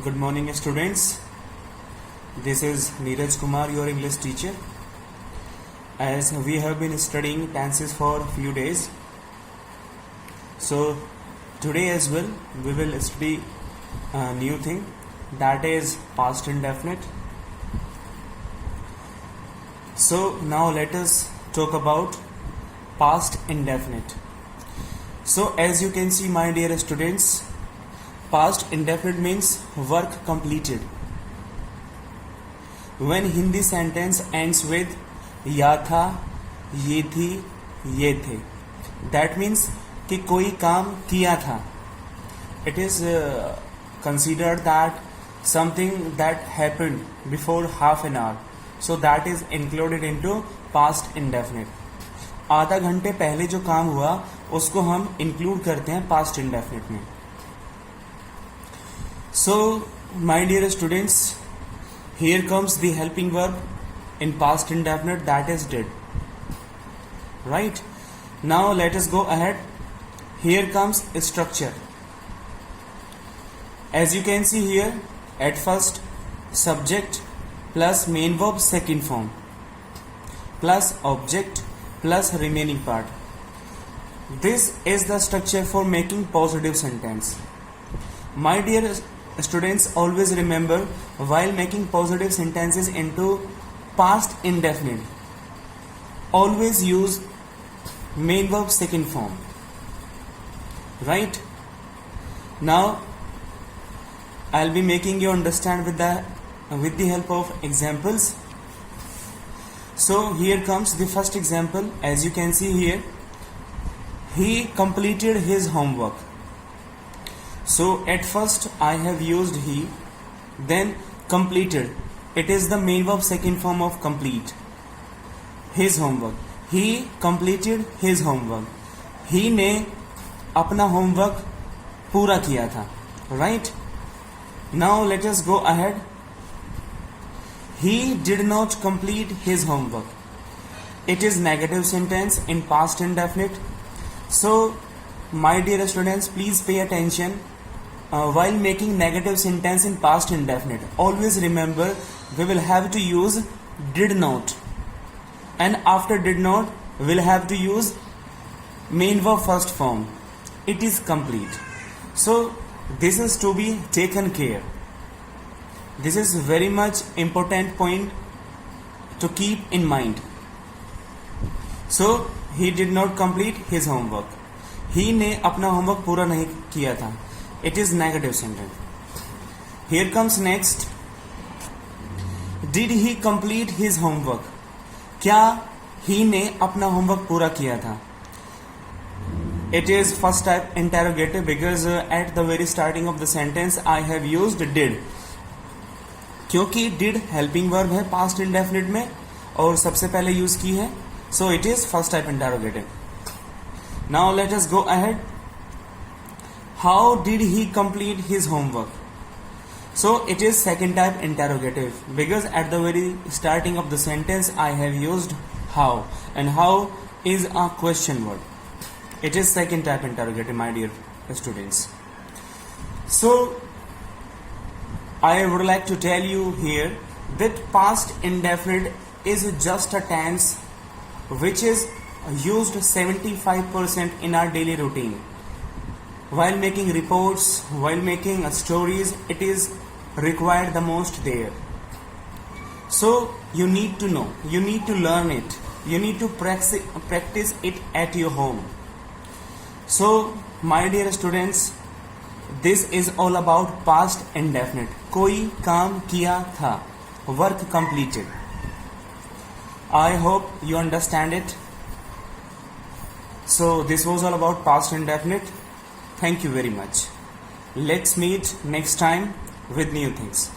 Good morning, students. This is Neeraj Kumar, your English teacher. As we have been studying tenses for a few days, so today as well we will study a new thing, that is past indefinite. So now let us talk about past indefinite. So as you can see, my dear students, past indefinite means work completed. When Hindi sentence ends with या था, ये थी, ये थे, that means कि कोई काम किया था. It is considered that something that happened before half an hour, so that is included into past indefinite. आधा घंटे पहले जो काम हुआ उसको हम इंक्लूड करते हैं past indefinite में. So, my dear students, here comes the helping verb in past indefinite, that is did. Right? Now let us go ahead. Here comes structure. As you can see here, at first subject plus main verb second form plus object plus remaining part. This is the structure for making positive sentence. My dear students, always remember, while making positive sentences into past indefinite, always use main verb second form. Right? Now I'll be making you understand with the help of examples. So here comes the first example. As you can see here, he completed his homework. So at first I have used he, then completed. It is the main verb second form of complete. His homework. He completed his homework. He ने अपना homework पूरा किया था. Right? Now let us go ahead. He did not complete his homework. It is negative sentence in past indefinite. So my dear students, please pay attention. While making negative sentence in past indefinite, always remember we will have to use did not, and after did not we will have to use main verb first form. It is complete. So this is to be taken care. This is very much important point to keep in mind. So he did not complete his homework. He ने अपना homework पूरा नहीं किया था. It is negative sentence. Here comes next. Did he complete his homework? क्या he ने अपना homework पूरा किया था? It is first type interrogative because at the very starting of the sentence I have used did. क्योंकि did helping verb है past indefinite में और सबसे पहले यूज की है. So it is first type interrogative. Now let us go ahead. How did he complete his homework? So it is second type interrogative because at the very starting of the sentence I have used how, and how is a question word. It is second type interrogative, my dear students. So I would like to tell you here that past indefinite is just a tense which is used 75% in our daily routine. While making reports, while making stories, it is required the most there. So you need to know, you need to learn it, you need to practice it at your home. So my dear students, this is all about past indefinite. कोई काम किया था, work completed. I hope you understand it. So this was all about past indefinite. Thank you very much. Let's meet next time with new things.